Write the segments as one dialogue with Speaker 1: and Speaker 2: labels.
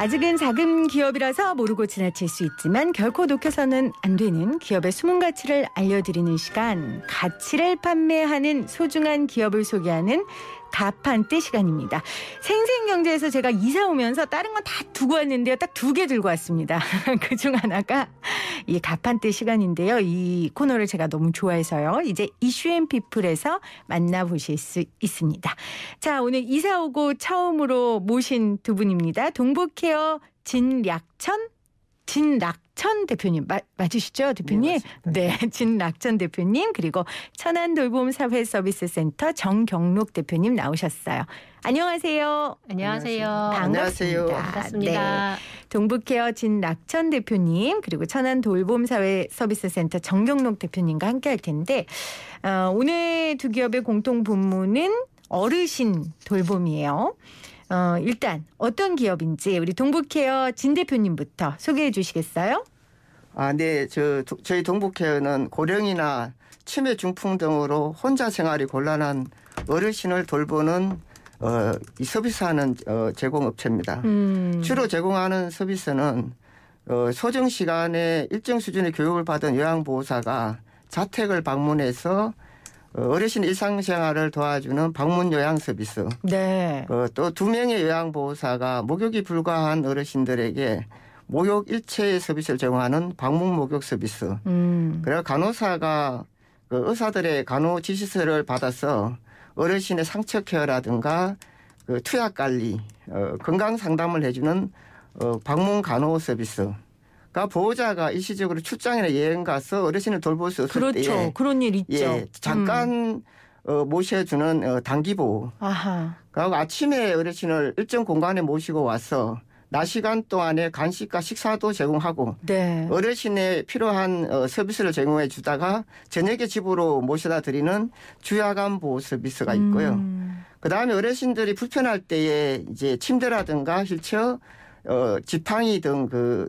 Speaker 1: 아직은 작은 기업이라서 모르고 지나칠 수 있지만 결코 놓쳐서는 안 되는 기업의 숨은 가치를 알려드리는 시간, 가치를 판매하는 소중한 기업을 소개하는 가판대 시간입니다. 생생경제에서 제가 이사 오면서 다른 건 다 두고 왔는데요. 딱 2개 들고 왔습니다. 그중 하나가 이 가판대 시간인데요. 이 코너를 제가 너무 좋아해서요. 이제 이슈앤피플에서 만나보실 수 있습니다. 자, 오늘 이사 오고 처음으로 모신 두 분입니다. 동북케어 진락천 대표님 맞으시죠, 대표님? 네, 진락천 대표님 그리고 천안돌봄사회서비스센터 정경록 대표님 나오셨어요. 안녕하세요.
Speaker 2: 안녕하세요.
Speaker 1: 반갑습니다. 네. 동북케어 진락천 대표님 그리고 천안돌봄사회서비스센터 정경록 대표님과 함께할 텐데 오늘 두 기업의 공통 분모는 어르신 돌봄이에요. 일단 어떤 기업인지 우리 동북케어 진 대표님부터 소개해 주시겠어요?
Speaker 3: 네. 저희 동북케어는 고령이나 치매 중풍 등으로 혼자 생활이 곤란한 어르신을 돌보는 이 서비스하는 제공업체입니다. 주로 제공하는 서비스는 소정 시간에 일정 수준의 교육을 받은 요양보호사가 자택을 방문해서 어르신 일상생활을 도와주는 방문 요양 서비스. 네. 또 2명의 요양보호사가 목욕이 불가한 어르신들에게 목욕 일체 서비스를 제공하는 방문 목욕 서비스. 그리고 간호사가 의사들의 간호 지시서를 받아서 어르신의 상처 케어라든가 투약 관리, 건강 상담을 해주는 방문 간호 서비스. 그러니까 보호자가 일시적으로 출장이나 여행 가서 어르신을 돌볼 수 없을
Speaker 1: 그렇죠.
Speaker 3: 때에
Speaker 1: 그런 일 있죠.
Speaker 3: 예, 잠깐 모셔주는 단기보호. 아하. 그리고 아침에 어르신을 일정 공간에 모시고 와서 낮 시간 동안에 간식과 식사도 제공하고 네. 어르신의 필요한 서비스를 제공해 주다가 저녁에 집으로 모셔다 드리는 주야간 보호 서비스가 있고요. 그다음에 어르신들이 불편할 때에 이제 침대라든가 휠체어 지팡이 등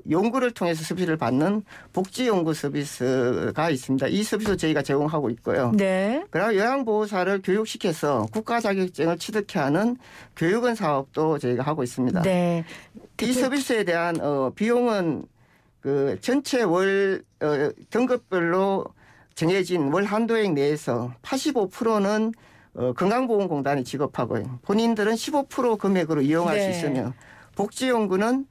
Speaker 3: 용구를 통해서 서비스를 받는 복지용구 서비스가 있습니다. 이 서비스 저희가 제공하고 있고요. 네. 그리고 요양보호사를 교육시켜서 국가 자격증을 취득해 하는 교육원 사업도 저희가 하고 있습니다. 네. 이 서비스에 대한 비용은 전체 월 등급별로 정해진 월 한도액 내에서 85%는 건강보험공단이 지급하고요. 본인들은 15% 금액으로 이용할 네. 수 있으며 복지용구는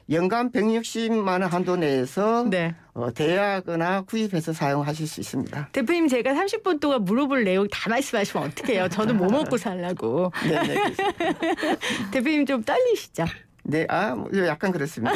Speaker 3: 연간 160만 원 한도 내에서 네. 대여하거나 구입해서 사용하실 수 있습니다.
Speaker 1: 대표님 제가 30분 동안 물어볼 내용 다 말씀하시면 어떡해요. 저는 뭐 먹고 살라고.
Speaker 3: 네.
Speaker 1: 대표님 좀 떨리시죠?
Speaker 3: 네, 약간 그렇습니다.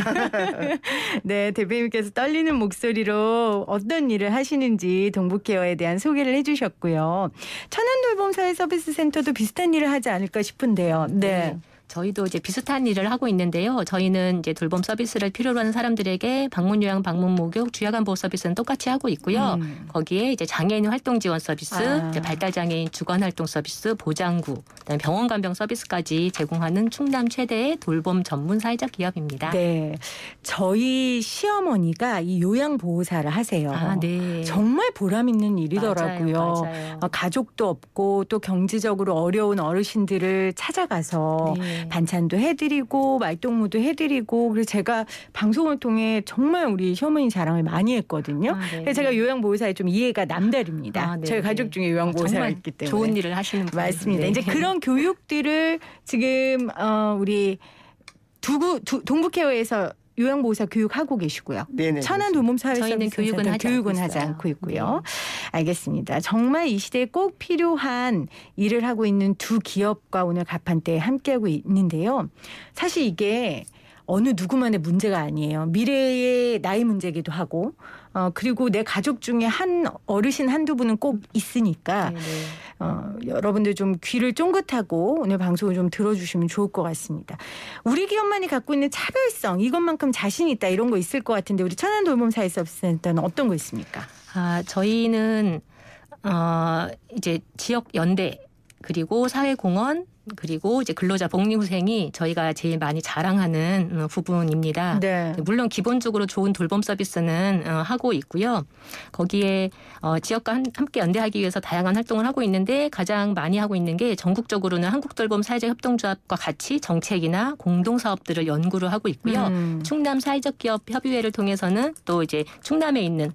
Speaker 1: 네, 대표님께서 떨리는 목소리로 어떤 일을 하시는지 동북케어에 대한 소개를 해주셨고요. 천안돌봄사회서비스센터도 비슷한 일을 하지 않을까 싶은데요. 네.
Speaker 2: 저희도 이제 비슷한 일을 하고 있는데요. 저희는 이제 돌봄 서비스를 필요로 하는 사람들에게 방문 요양, 방문 목욕, 주야간 보호 서비스는 똑같이 하고 있고요. 거기에 이제 장애인 활동 지원 서비스, 이제 발달 장애인 주간 활동 서비스, 보장구, 그다음에 병원 간병 서비스까지 제공하는 충남 최대의 돌봄 전문 사회적 기업입니다.
Speaker 1: 네, 저희 시어머니가 이 요양 보호사를 하세요. 네. 정말 보람 있는 일이더라고요. 맞아요. 가족도 없고 또 경제적으로 어려운 어르신들을 찾아가서. 네. 반찬도 해드리고 말동무도 해드리고 그래서 제가 방송을 통해 정말 우리 시어머니 자랑을 많이 했거든요. 그래서 제가 요양보호사에 좀 이해가 남다릅니다. 저희 가족 중에 요양보호사가 있기 때문에.
Speaker 2: 좋은 일을 하시는 분.
Speaker 1: 맞습니다. 네. 이제 그런 교육들을 지금 우리 동북케어에서 요양보호사 교육하고 계시고요. 네네. 천안돌봄사회서비스센터 교육은 하지 않고 있고요. 네. 알겠습니다. 정말 이 시대에 꼭 필요한 일을 하고 있는 두 기업과 오늘 가판대에 함께하고 있는데요. 사실 이게 어느 누구만의 문제가 아니에요. 미래의 나이 문제기도 하고 그리고 내 가족 중에 한 어르신 한두 분은 꼭 있으니까 여러분들 좀 귀를 쫑긋하고 오늘 방송을 좀 들어주시면 좋을 것 같습니다. 우리 기업만이 갖고 있는 차별성 이것만큼 자신 있다 이런 거 있을 것 같은데 우리 천안돌봄사회서비스센터는 어떤 거 있습니까?
Speaker 2: 저희는 이제 지역 연대 그리고 사회공헌 그리고 이제 근로자 복리후생이 저희가 제일 많이 자랑하는 부분입니다. 네. 물론 기본적으로 좋은 돌봄 서비스는 하고 있고요. 거기에 지역과 함께 연대하기 위해서 다양한 활동을 하고 있는데 가장 많이 하고 있는 게 전국적으로는 한국돌봄 사회적 협동조합과 같이 정책이나 공동사업들을 연구를 하고 있고요. 충남 사회적 기업 협의회를 통해서는 또 이제 충남에 있는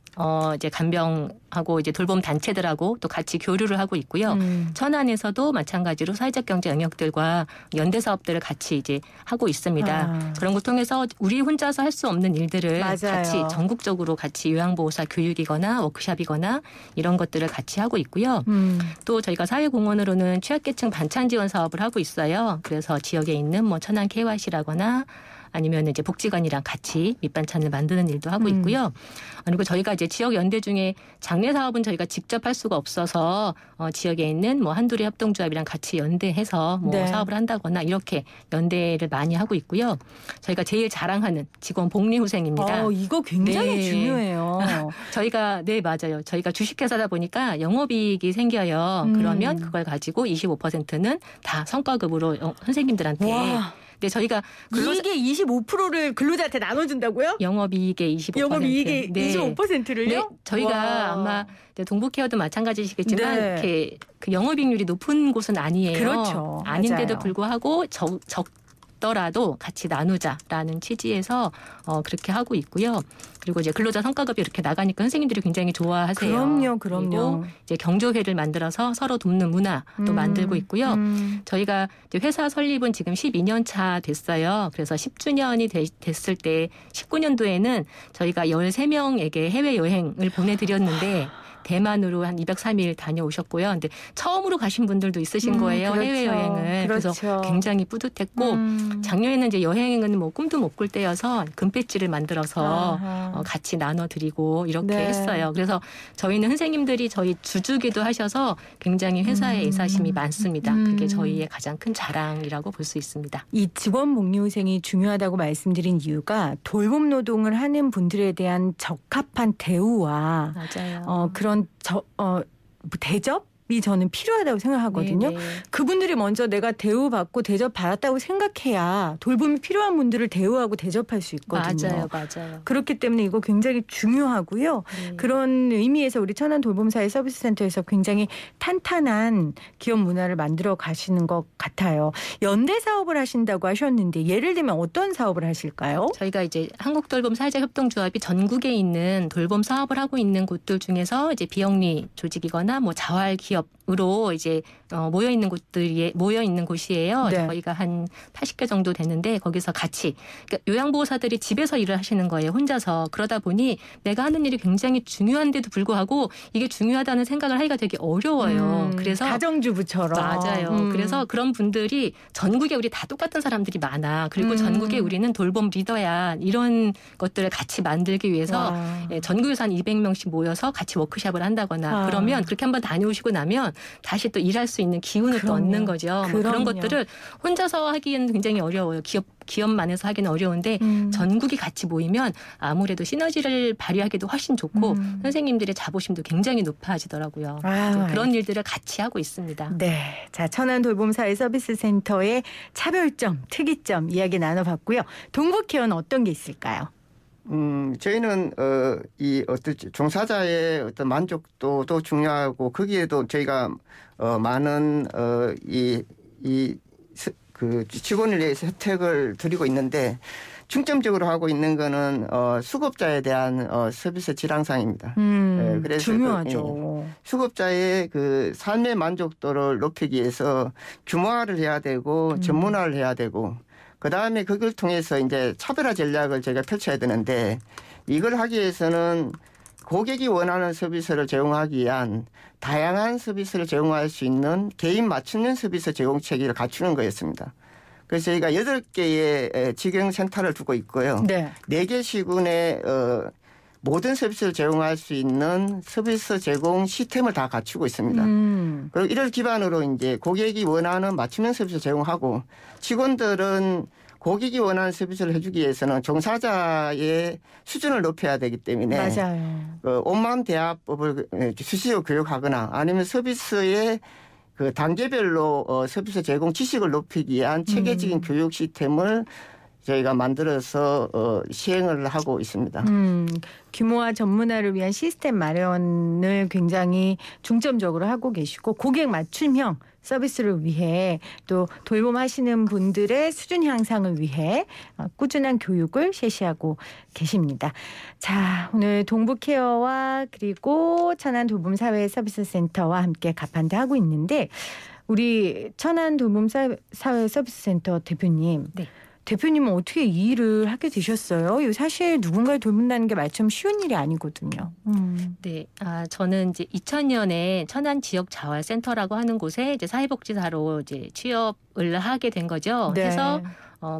Speaker 2: 이제 간병하고 이제 돌봄 단체들하고 또 같이 교류를 하고 있고요. 천안에서도 마찬가지로 사회적 경제 영역들과 연대 사업들을 같이 이제 하고 있습니다. 그런 걸 통해서 우리 혼자서 할 수 없는 일들을 맞아요. 같이 전국적으로 같이 요양보호사 교육이거나 워크숍이거나 이런 것들을 같이 하고 있고요. 또 저희가 사회공헌으로는 취약계층 반찬 지원 사업을 하고 있어요. 그래서 지역에 있는 뭐 천안 KYC라거나 아니면 이제 복지관이랑 같이 밑반찬을 만드는 일도 하고 있고요. 그리고 저희가 이제 지역 연대 중에 장례 사업은 저희가 직접 할 수가 없어서 지역에 있는 뭐 한두리 협동조합이랑 같이 연대해서 뭐 네. 사업을 한다거나 이렇게 연대를 많이 하고 있고요. 저희가 제일 자랑하는 직원 복리후생입니다.
Speaker 1: 이거 굉장히 네. 중요해요.
Speaker 2: 저희가 네 맞아요. 저희가 주식회사다 보니까 영업이익이 생겨요. 그러면 그걸 가지고 25%는 다 성과급으로 선생님들한테. 와. 네, 저희가
Speaker 1: 이익의 25%를 근로자한테 나눠준다고요?
Speaker 2: 영업이익의 25%.
Speaker 1: 영업이익의
Speaker 2: 네.
Speaker 1: 25%를요?
Speaker 2: 네, 저희가 와. 아마 동부케어도 마찬가지시겠지만 네. 이렇게 그 영업이익률이 높은 곳은 아니에요.
Speaker 1: 그렇죠.
Speaker 2: 아닌데도
Speaker 1: 맞아요.
Speaker 2: 불구하고 적더라도 같이 나누자라는 취지에서 그렇게 하고 있고요. 그리고 이제 근로자 성과급이 이렇게 나가니까 선생님들이 굉장히 좋아하세요.
Speaker 1: 그럼요.
Speaker 2: 그리고 이제 경조회를 만들어서 서로 돕는 문화도 만들고 있고요. 저희가 이제 회사 설립은 지금 12년 차 됐어요. 그래서 10주년이 됐을 때 19년도에는 저희가 13명에게 해외여행을 보내드렸는데 대만으로 한 2박 3일 다녀오셨고요. 근데 처음으로 가신 분들도 있으신 거예요. 그렇죠. 해외여행을.
Speaker 1: 그렇죠.
Speaker 2: 그래서 굉장히 뿌듯했고 작년에는 이제 여행은 뭐 꿈도 못 꿀 때여서 금배지를 만들어서 같이 나눠드리고 이렇게 네. 했어요. 그래서 저희는 선생님들이 저희 주주기도 하셔서 굉장히 회사에 애사심이 많습니다. 그게 저희의 가장 큰 자랑이라고 볼 수 있습니다.
Speaker 1: 이 직원 복리후생이 중요하다고 말씀드린 이유가 돌봄 노동을 하는 분들에 대한 적합한 대우와
Speaker 2: 맞아요.
Speaker 1: 그런 대접이 저는 필요하다고 생각하거든요. 네네. 그분들이 먼저 내가 대우받고 대접받았다고 생각해야 돌봄이 필요한 분들을 대우하고 대접할 수 있거든요.
Speaker 2: 맞아요.
Speaker 1: 그렇기 때문에 이거 굉장히 중요하고요. 그런 의미에서 우리 천안 돌봄사회 서비스센터에서 굉장히 탄탄한 기업 문화를 만들어 가시는 것 같아요. 연대 사업을 하신다고 하셨는데 예를 들면 어떤 사업을 하실까요?
Speaker 2: 저희가 이제 한국돌봄 사회적 협동조합이 전국에 있는 돌봄 사업을 하고 있는 곳들 중에서 이제 비영리 조직이거나 뭐 자활 기업으로 이제 모여 있는 곳이에요. 네. 저희가 한 80개 정도 되는데 거기서 같이 그러니까 요양보호사들이 집에서 일을 하시는 거예요. 혼자서. 그러다 보니 내가 하는 일이 굉장히 중요한데도 불구하고 이게 중요하다는 생각을 하기가 되게 어려워요. 그래서
Speaker 1: 가정주부처럼.
Speaker 2: 맞아요. 그래서 그런 분들이 전국에 우리 다 똑같은 사람들이 많아. 그리고 전국에 우리는 돌봄 리더야. 이런 것들을 같이 만들기 위해서 전국에서 한 200명씩 모여서 같이 워크숍을 한다거나 그러면 그렇게 한번 다녀오시고 나면 다시 또 일할 수 있는 기운을 또 얻는 거죠. 뭐 그런 것들을 혼자서 하기에는 굉장히 어려워요. 기업만에서 하기는 어려운데 전국이 같이 모이면 아무래도 시너지를 발휘하기도 훨씬 좋고 선생님들의 자부심도 굉장히 높아지더라고요. 그런 일들을 같이 하고 있습니다.
Speaker 1: 네, 자 천안 돌봄사회 서비스센터의 차별점, 특이점 이야기 나눠봤고요. 동부케어는 어떤 게 있을까요?
Speaker 3: 저희는 이 어떤 종사자의 어떤 만족도도 중요하고 거기에도 저희가 많은 그 직원을 위해서 혜택을 드리고 있는데 중점적으로 하고 있는 거는 수급자에 대한 서비스 질항상입니다.
Speaker 1: 그래서 중요하죠.
Speaker 3: 수급자의 그 삶의 만족도를 높이기 위해서 규모화를 해야 되고 전문화를 해야 되고 그다음에 그걸 통해서 이제 차별화 전략을 저희가 펼쳐야 되는데 이걸 하기 위해서는 고객이 원하는 서비스를 제공하기 위한 다양한 서비스를 제공할 수 있는 개인 맞춤형 서비스 제공 체계를 갖추는 거였습니다. 그래서 저희가 8개의 직영센터를 두고 있고요. 네. 4개 시군의 모든 서비스를 제공할 수 있는 서비스 제공 시스템을 다 갖추고 있습니다. 그리고 이를 기반으로 이제 고객이 원하는 맞춤형 서비스를 제공하고 직원들은 고객이 원하는 서비스를 해주기 위해서는 종사자의 수준을 높여야 되기 때문에
Speaker 1: 맞아요.
Speaker 3: 온마음 대화법을 수시로 교육하거나 아니면 서비스의 그 단계별로 서비스 제공 지식을 높이기 위한 체계적인 교육 시스템을 저희가 만들어서 시행을 하고 있습니다.
Speaker 1: 규모화 전문화를 위한 시스템 마련을 굉장히 중점적으로 하고 계시고 고객 맞춤형 서비스를 위해 또 돌봄하시는 분들의 수준 향상을 위해 꾸준한 교육을 실시하고 계십니다. 자, 오늘 동부케어와 그리고 천안돌봄사회서비스센터와 함께 가판대 하고 있는데 우리 천안돌봄사회서비스센터 대표님. 네. 대표님은 어떻게 이 일을 하게 되셨어요? 사실 누군가를 돌본다는 게 말처럼 쉬운 일이 아니거든요.
Speaker 2: 네, 저는 이제 2000년에 천안 지역 자활센터라고 하는 곳에 이제 사회복지사로 이제 취업을 하게 된 거죠.
Speaker 1: 네.
Speaker 2: 그래서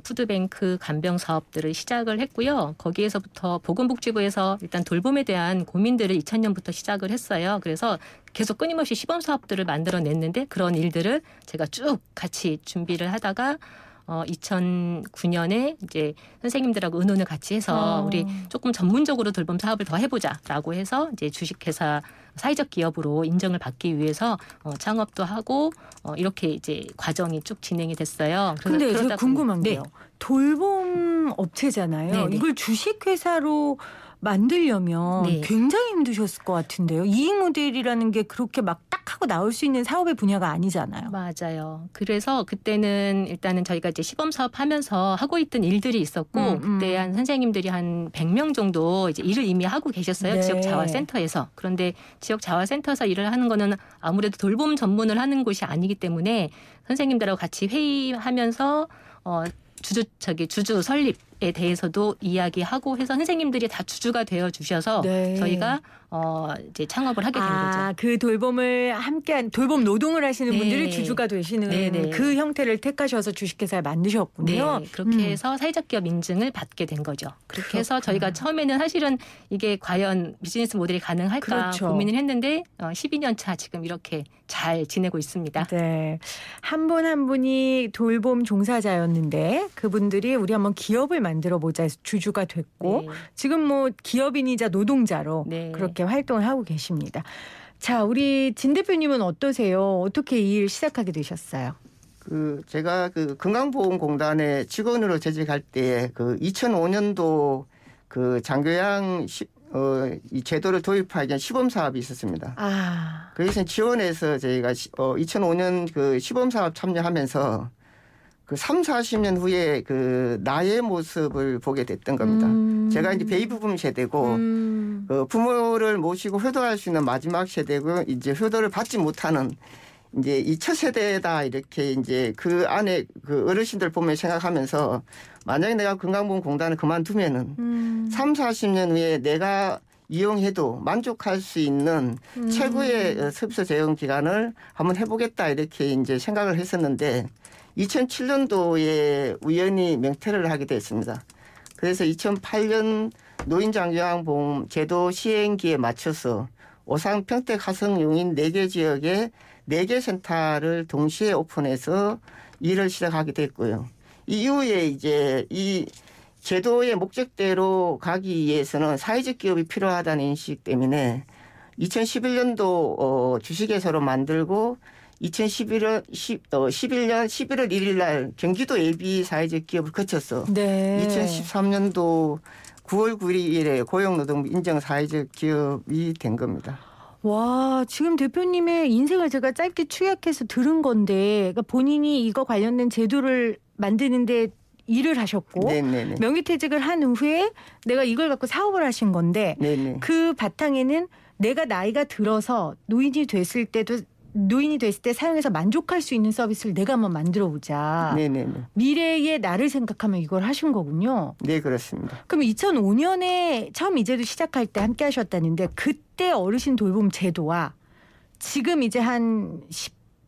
Speaker 2: 푸드뱅크 간병 사업들을 시작을 했고요. 거기에서부터 보건복지부에서 일단 돌봄에 대한 고민들을 2000년부터 시작을 했어요. 그래서 계속 끊임없이 시범 사업들을 만들어냈는데 그런 일들을 제가 쭉 같이 준비를 하다가 2009년에 이제 선생님들하고 의논을 같이 해서 우리 조금 전문적으로 돌봄 사업을 더 해보자라고 해서 이제 주식회사 사회적 기업으로 인정을 받기 위해서 창업도 하고 이렇게 이제 과정이 쭉 진행이 됐어요.
Speaker 1: 그런데 제가 궁금한 게요. 돌봄 업체잖아요. 네네. 이걸 주식회사로 만들려면 네. 굉장히 힘드셨을 것 같은데요. 이익 모델이라는 게 그렇게 막 딱 하고 나올 수 있는 사업의 분야가 아니잖아요.
Speaker 2: 맞아요. 그래서 그때는 일단은 저희가 이제 시범 사업 하면서 하고 있던 일들이 있었고 그때 한 선생님들이 한 100명 정도 이제 일을 이미 하고 계셨어요.
Speaker 1: 네.
Speaker 2: 지역 자활센터에서. 그런데 지역 자활센터에서 일을 하는 거는 아무래도 돌봄 전문을 하는 곳이 아니기 때문에 선생님들하고 같이 회의하면서 주주 설립에 대해서도 이야기하고 해서 선생님들이 다 주주가 되어 주셔서 네. 저희가 이제 창업을 하게 된 거죠.
Speaker 1: 그 돌봄을 함께한 돌봄 노동을 하시는
Speaker 2: 네.
Speaker 1: 분들이 주주가 되시는
Speaker 2: 네.
Speaker 1: 그 형태를 택하셔서 주식회사를 만드셨군요.
Speaker 2: 네. 그렇게 해서 사회적 기업 인증을 받게 된 거죠. 그렇게 해서 저희가 처음에는 사실은 이게 과연 비즈니스 모델이 가능할까
Speaker 1: 그렇죠.
Speaker 2: 고민을 했는데 12년 차 지금 이렇게 잘 지내고 있습니다.
Speaker 1: 네. 한 분 한 분이 돌봄 종사자였는데 그분들이 우리 한번 기업을 만들어 보자 해서 주주가 됐고 네. 지금 뭐 기업인이자 노동자로 네. 그렇게 활동을 하고 계십니다. 자, 우리 진 대표님은 어떠세요? 어떻게 이 일 시작하게 되셨어요?
Speaker 3: 제가 건강보험공단에 직원으로 재직할 때 2005년도 장교양 이 제도를 도입하기 위한 시범 사업이 있었습니다. 그래서 지원해서 저희가 2005년 시범 사업 참여하면서 3, 40년 후에 나의 모습을 보게 됐던 겁니다. 제가 이제 베이비붐 세대고 부모를 모시고 효도할 수 있는 마지막 세대고 이제 효도를 받지 못하는 이제 이 첫 세대다 이렇게 이제 그 안에 어르신들 보면 생각하면서 만약에 내가 건강보험공단을 그만두면은 3, 40년 후에 내가 이용해도 만족할 수 있는 최고의 서비스 제공 기간을 한번 해보겠다 이렇게 이제 생각을 했었는데 2007년도에 우연히 명퇴를 하게 됐습니다. 그래서 2008년 노인장려보험 제도 시행기에 맞춰서 오산, 평택, 화성, 용인 4개 지역에 4개 센터를 동시에 오픈해서 일을 시작하게 됐고요. 이후에 이제 이 제도의 목적대로 가기 위해서는 사회적 기업이 필요하다는 인식 때문에 2011년도 주식회사로 만들고 2011년 11월 1일 날 경기도 예비 사회적 기업을 거쳐서 네. 2013년도 9월 9일에 고용노동부 인정 사회적 기업이 된 겁니다.
Speaker 1: 와, 지금 대표님의 인생을 제가 짧게 추격해서 들은 건데 그러니까 본인이 이거 관련된 제도를 만드는데 일을 하셨고 네네네. 명예퇴직을 한 후에 내가 이걸 갖고 사업을 하신 건데 네네. 그 바탕에는 내가 나이가 들어서 노인이 됐을 때 사용해서 만족할 수 있는 서비스를 내가 한번 만들어보자. 네네네. 미래의 나를 생각하면 이걸 하신 거군요.
Speaker 3: 네, 그렇습니다.
Speaker 1: 그럼 2005년에 처음 이 제도 시작할 때 함께 하셨다는데 그때 어르신 돌봄 제도와 지금 이제 한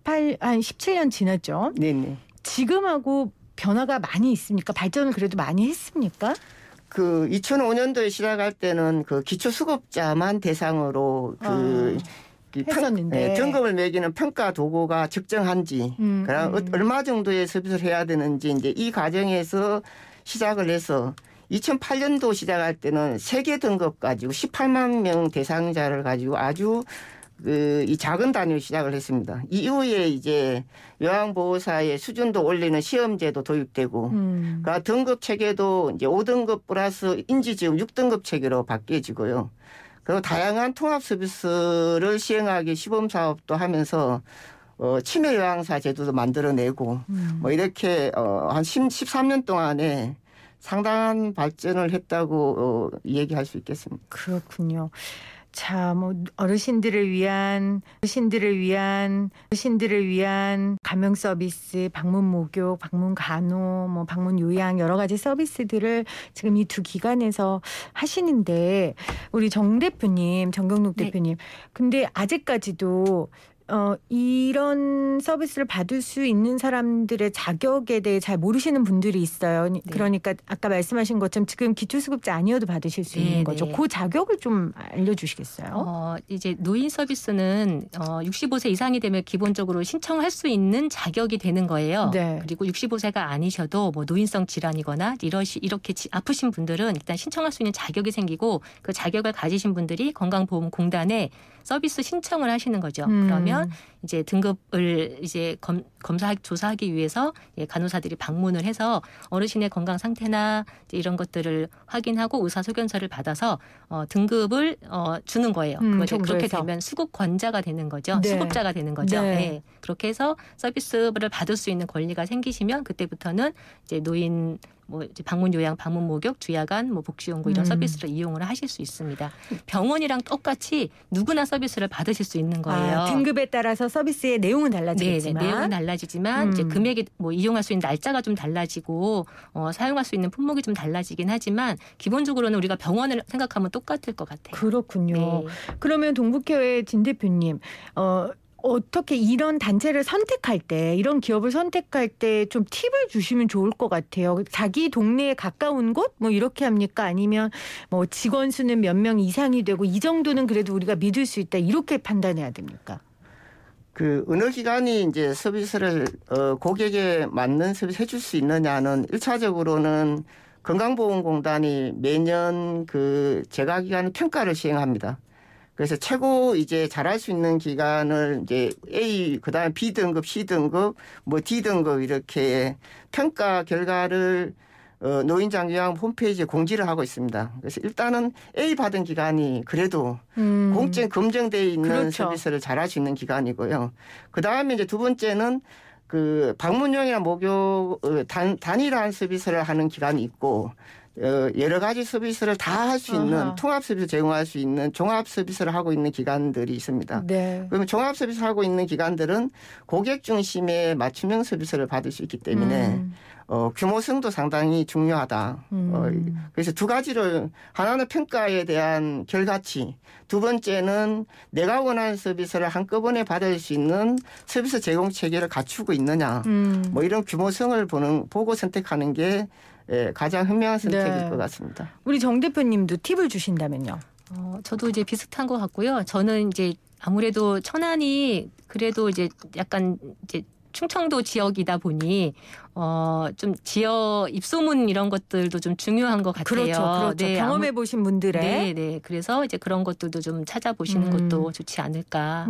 Speaker 1: 17년 지났죠? 네네. 지금하고 변화가 많이 있습니까? 발전을 그래도 많이 했습니까?
Speaker 3: 2005년도에 시작할 때는 기초수급자만 대상으로
Speaker 1: 했었는데
Speaker 3: 등급을 매기는 평가 도구가 적정한지, 얼마 정도의 서비스를 해야 되는지 이제 이 과정에서 시작을 해서 2008년도 시작할 때는 세계 등급 가지고 18만 명 대상자를 가지고 아주 이 작은 단위로 시작을 했습니다. 이후에 이제 요양보호사의 수준도 올리는 시험제도 도입되고, 그 등급 체계도 이제 5등급 플러스 인지지급 6등급 체계로 바뀌어지고요. 그리고 다양한 통합 서비스를 시행하기 시범 사업도 하면서 치매 요양사 제도도 만들어내고, 뭐 이렇게 한 13년 동안에 상당한 발전을 했다고 얘기할 수 있겠습니다.
Speaker 1: 그렇군요. 자, 뭐 어르신들을 위한 감염 서비스, 방문 목욕, 방문 간호, 뭐 방문 요양 여러 가지 서비스들을 지금 이 두 기관에서 하시는데 우리 정경록 대표님. 근데 아직까지도 이런 서비스를 받을 수 있는 사람들의 자격에 대해 잘 모르시는 분들이 있어요. 네. 그러니까 아까 말씀하신 것처럼 지금 기초수급자 아니어도 받으실 수 있는 거죠. 그 자격을 좀 알려주시겠어요?
Speaker 2: 이제 노인 서비스는 65세 이상이 되면 기본적으로 신청할 수 있는 자격이 되는 거예요. 네. 그리고 65세가 아니셔도 뭐 노인성 질환이거나 이렇게 아프신 분들은 일단 신청할 수 있는 자격이 생기고 그 자격을 가지신 분들이 건강보험공단에 서비스 신청을 하시는 거죠. 그러면 이제 등급을 이제 조사하기 위해서 간호사들이 방문을 해서 어르신의 건강 상태나 이제 이런 것들을 확인하고 의사소견서를 받아서 등급을 주는 거예요. 그렇게 되면 수급권자가 되는 거죠. 네. 수급자가 되는 거죠. 네. 네. 그렇게 해서 서비스를 받을 수 있는 권리가 생기시면 그때부터는 이제 노인 뭐 이제 방문 요양, 방문 목욕, 주야간, 뭐 복지연구 이런 서비스를 이용을 하실 수 있습니다. 병원이랑 똑같이 누구나 서비스를 받으실 수 있는 거예요.
Speaker 1: 등급에 따라서 서비스의 내용은 달라지지만,
Speaker 2: 내용은 달라지지만 이제 금액이 뭐 이용할 수 있는 날짜가 좀 달라지고 사용할 수 있는 품목이 좀 달라지긴 하지만 기본적으로는 우리가 병원을 생각하면 똑같을 것 같아요.
Speaker 1: 그렇군요. 네. 그러면 동북교회 진 대표님. 어떻게 이런 단체를 선택할 때, 이런 기업을 선택할 때 좀 팁을 주시면 좋을 것 같아요. 자기 동네에 가까운 곳? 뭐 이렇게 합니까? 아니면 뭐 직원 수는 몇 명 이상이 되고 이 정도는 그래도 우리가 믿을 수 있다. 이렇게 판단해야 됩니까?
Speaker 3: 어느 기관이 이제 서비스를, 고객에 맞는 서비스 해줄 수 있느냐는 1차적으로는 건강보험공단이 매년 재가기관 평가를 시행합니다. 그래서 최고 이제 잘할 수 있는 기관을 이제 A, 그 다음에 B등급, C등급, 뭐 D등급 이렇게 평가 결과를 노인장기요양 홈페이지에 공지를 하고 있습니다. 그래서 일단은 A 받은 기관이 그래도 공적 검증되어 있는 그렇죠. 서비스를 잘할 수 있는 기관이고요. 그 다음에 이제 두 번째는 방문용이나 목욕 단일한 서비스를 하는 기관이 있고 여러 가지 서비스를 다 할 수 있는 통합 서비스 제공할 수 있는 종합 서비스를 하고 있는 기관들이 있습니다. 네. 그러면 종합 서비스를 하고 있는 기관들은 고객 중심의 맞춤형 서비스를 받을 수 있기 때문에 규모성도 상당히 중요하다. 그래서 두 가지를 하나는 평가에 대한 결과치, 두 번째는 내가 원하는 서비스를 한꺼번에 받을 수 있는 서비스 제공 체계를 갖추고 있느냐. 뭐 이런 규모성을 보고 선택하는 게 가장 현명한 선택일 것 같습니다.
Speaker 1: 우리 정 대표님도 팁을 주신다면요?
Speaker 2: 저도 이제 비슷한 것 같고요. 저는 이제 아무래도 천안이 그래도 이제 약간 이제 충청도 지역이다 보니 좀 지역 입소문 이런 것들도 좀 중요한 것 같아요.
Speaker 1: 그렇죠.
Speaker 2: 네,
Speaker 1: 경험해 보신 분들의.
Speaker 2: 네. 그래서 이제 그런 것들도 좀 찾아보시는 것도 좋지 않을까.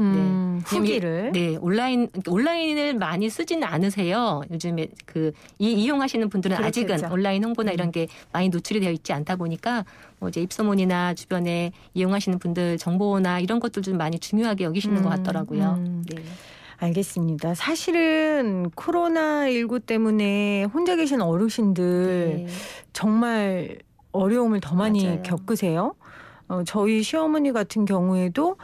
Speaker 1: 후기를.
Speaker 2: 네, 온라인을 많이 쓰지는 않으세요. 요즘에 이용하시는 분들은 그렇죠. 아직은 온라인 홍보나 이런 게 많이 노출이 되어 있지 않다 보니까 뭐 이제 입소문이나 주변에 이용하시는 분들 정보나 이런 것들 좀 많이 중요하게 여기시는 것 같더라고요. 네.
Speaker 1: 알겠습니다. 사실은 코로나19 때문에 혼자 계신 어르신들 정말 어려움을 더 많이 맞아요. 겪으세요. 저희 시어머니 같은 경우에도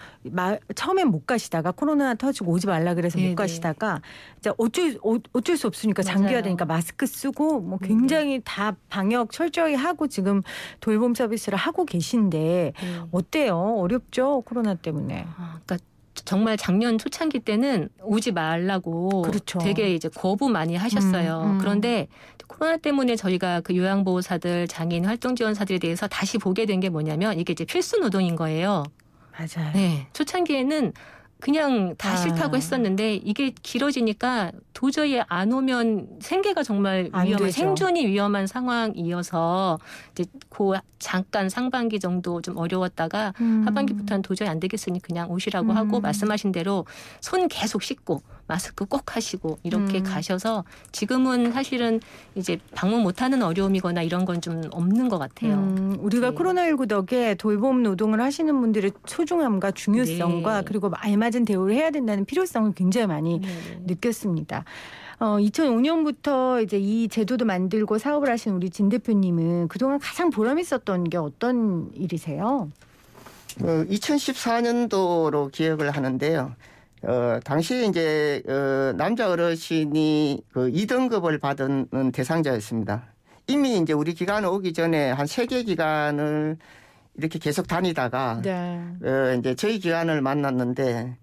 Speaker 1: 처음엔 못 가시다가 코로나 터지고 오지 말라 그래서 못 가시다가 이제 어쩔 수 없으니까 장기화 되니까 마스크 쓰고 뭐 굉장히 다 방역 철저히 하고 지금 돌봄 서비스를 하고 계신데 어때요? 어렵죠? 코로나 때문에.
Speaker 2: 그러니까 정말 작년 초창기 때는 오지 말라고 그렇죠. 되게 이제 거부 많이 하셨어요. 그런데 코로나 때문에 저희가 그 요양보호사들, 장애인 활동지원사들에 대해서 다시 보게 된 게 뭐냐면 이게 이제 필수 노동인 거예요.
Speaker 1: 맞아요.
Speaker 2: 네, 초창기에는 그냥 다 싫다고 했었는데 이게 길어지니까 도저히 안 오면 생계가 정말 위험한 생존이 위험한 상황이어서 이제 그 잠깐 상반기 정도 좀 어려웠다가 하반기부터는 도저히 안 되겠으니 그냥 오시라고 하고 말씀하신 대로 손 계속 씻고 마스크 꼭 하시고 이렇게 가셔서 지금은 사실은 이제 방문 못하는 어려움이거나 이런 건 좀 없는 것 같아요.
Speaker 1: 우리가 네. 코로나19 덕에 돌봄 노동을 하시는 분들의 소중함과 중요성과 네. 그리고 알맞은 대우를 해야 된다는 필요성을 굉장히 많이 느꼈습니다. 2005년부터 이제 이 제도도 만들고 사업을 하신 우리 진 대표님은 그동안 가장 보람 있었던 게 어떤 일이세요?
Speaker 3: 2014년도로 기억을 하는데요. 당시에 이제 남자 어르신이 그 2등급을 받은 대상자였습니다. 이미 이제 우리 기관 오기 전에 한 3개 기관을 이렇게 계속 다니다가 네. 이제 저희 기관을 만났는데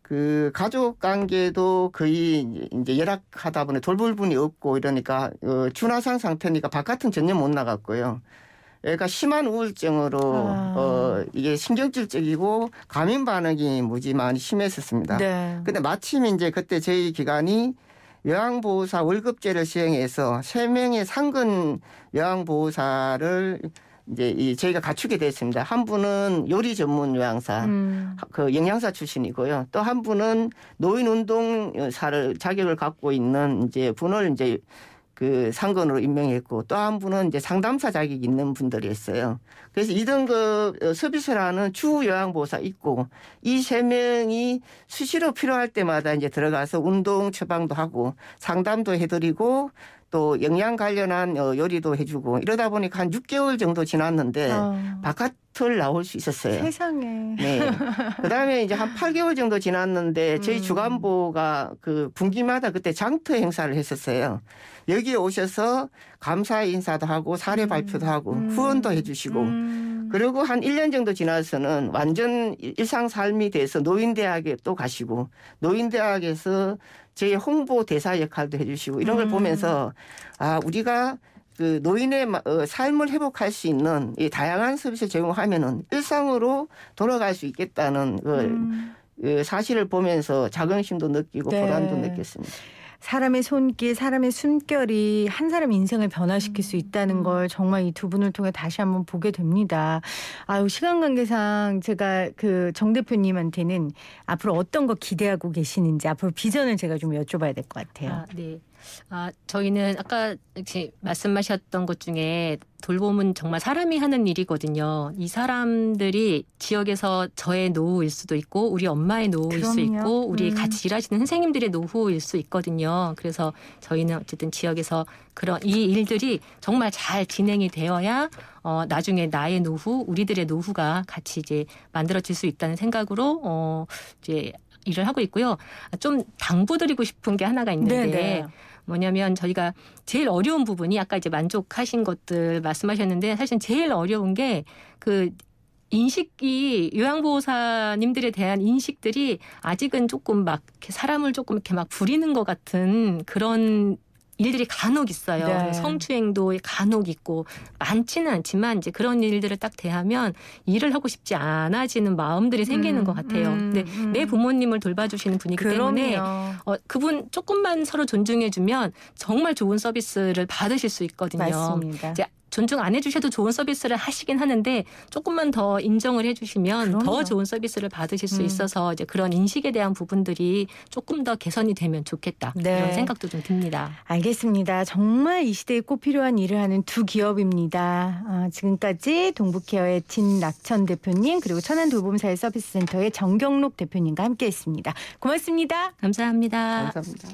Speaker 3: 그 가족 관계도 거의 이제 열악하다 보니 돌볼 분이 없고 이러니까 준화상 상태니까 바깥은 전혀 못 나갔고요. 그러니까 심한 우울증으로 이게 신경질적이고 감염 반응이 무지 많이 심했었습니다. 네. 근데 마침 이제 그때 저희 기관이 요양보호사 월급제를 시행해서 3명의 상근 요양보호사를 이제 저희가 갖추게 됐습니다. 한 분은 요리 전문 요양사, 그 영양사 출신이고요. 또 한 분은 노인운동사를 자격을 갖고 있는 이제 분을 이제 그 상근으로 임명했고 또 한 분은 이제 상담사 자격이 있는 분들이었어요. 그래서 2등급 서비스라는 주 요양보호사 있고 이 3명이 수시로 필요할 때마다 이제 들어가서 운동 처방도 하고 상담도 해드리고 또 영양 관련한 요리도 해주고 이러다 보니까 한 6개월 정도 지났는데 바깥을 나올 수 있었어요.
Speaker 1: 세상에.
Speaker 3: 네. 그다음에 이제 한 8개월 정도 지났는데 저희 주간보가 그 분기마다 그때 장터 행사를 했었어요. 여기에 오셔서 감사 인사도 하고 사례 발표도 하고 후원도 해주시고 그리고 한 1년 정도 지나서는 완전 일상 삶이 돼서 노인대학에 또 가시고 노인대학에서 저희 홍보 대사 역할도 해주시고 이런 걸 보면서 아 우리가 그 노인의 삶을 회복할 수 있는 이 다양한 서비스를 제공하면은 일상으로 돌아갈 수 있겠다는 그 사실을 보면서 자긍심도 느끼고 네. 보람도 느꼈습니다.
Speaker 1: 사람의 손길, 사람의 숨결이 한 사람 인생을 변화시킬 수 있다는 걸 정말 이 두 분을 통해 다시 한번 보게 됩니다. 아유, 시간 관계상 제가 그 정 대표님한테는 앞으로 어떤 거 기대하고 계시는지 앞으로 비전을 제가 좀 여쭤봐야 될 것 같아요.
Speaker 2: 네. 저희는 아까 이렇게 말씀하셨던 것 중에 돌봄은 정말 사람이 하는 일이거든요. 이 사람들이 지역에서 저의 노후일 수도 있고 우리 엄마의 노후일 그럼요. 수 있고 우리 같이 일하시는 선생님들의 노후일 수 있거든요. 그래서 저희는 어쨌든 지역에서 그런 이 일들이 정말 잘 진행이 되어야 나중에 나의 노후, 우리들의 노후가 같이 이제 만들어질 수 있다는 생각으로 이제 일을 하고 있고요. 좀 당부드리고 싶은 게 하나가 있는데 네네. 뭐냐면 저희가 제일 어려운 부분이 아까 이제 만족하신 것들 말씀하셨는데 사실 제일 어려운 게 그 인식이 요양보호사님들에 대한 인식들이 아직은 조금 막 이렇게 사람을 조금 이렇게 막 부리는 것 같은 그런 일들이 간혹 있어요. 네. 성추행도 간혹 있고 많지는 않지만 이제 그런 일들을 딱 대하면 일을 하고 싶지 않아지는 마음들이 생기는 것 같아요. 근데 내 부모님을 돌봐주시는 분이기 때문에 그분 조금만 서로 존중해주면 정말 좋은 서비스를 받으실 수 있거든요.
Speaker 1: 맞습니다.
Speaker 2: 이제 존중 안 해주셔도 좋은 서비스를 하시긴 하는데 조금만 더 인정을 해주시면 그럼요. 더 좋은 서비스를 받으실 수 있어서 이제 그런 인식에 대한 부분들이 조금 더 개선이 되면 좋겠다. 네. 이런 생각도 좀 듭니다.
Speaker 1: 알겠습니다. 정말 이 시대에 꼭 필요한 일을 하는 두 기업입니다. 지금까지 동북케어의 진낙천 대표님 그리고 천안돌봄사회 서비스센터의 정경록 대표님과 함께했습니다. 고맙습니다.
Speaker 2: 감사합니다.
Speaker 3: 감사합니다.